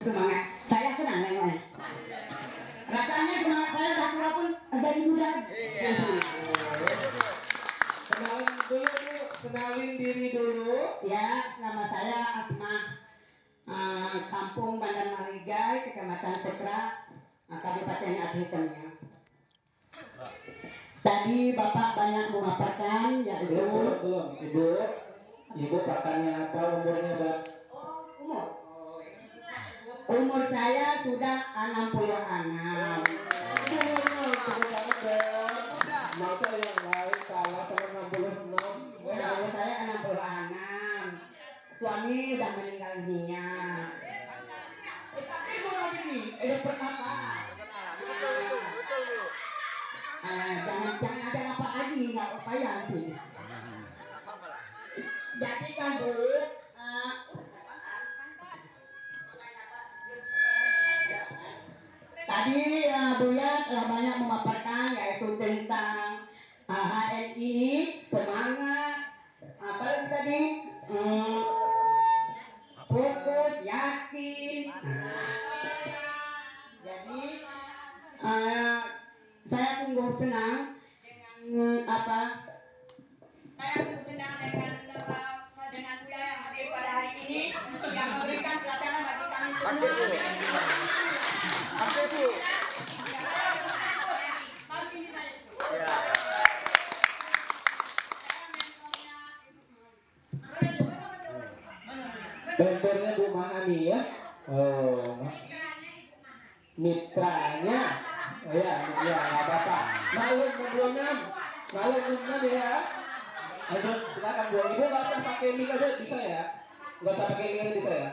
Semangat. Saya senang nengoknya. Rasanya semangat saya udah tua pun jadi muda. Kenalin dulu Bu, kenalin diri dulu. Ya, nama saya Asma. Kampung Bandar Marigai, Kecamatan Sekra, Kabupaten Aceh Tengah. Tadi Bapak banyak memaparkan yaitu belum. Ibu pakannya apa, umurnya berapa? umur saya sudah 66. Masa yang lain salah sama 66. Umur saya 66. Suami udah meninggal dunia. Tapi kalau ini pertama. Jangan ada apa lagi, nggak upaya nanti. Jadi kan Bu, tadi Buya telah banyak memaparkan yaitu tentang HN ini semangat apa lagi tadi fokus yakin. Jadi saya sungguh senang dengan apa? Saya sungguh senang dengan Buya yang hadir pada hari ini yang memberikan pelajaran bagi kami semua. Oke Bu. Mentornya Bu Mahani ya. Oh, mitranya. Oh ya, nggak apa-apa. Maklum 66 ya. Ayo silakan Bu. Ibu nggak usah pakai mic aja bisa ya. Nggak usah pakai mic aja bisa ya.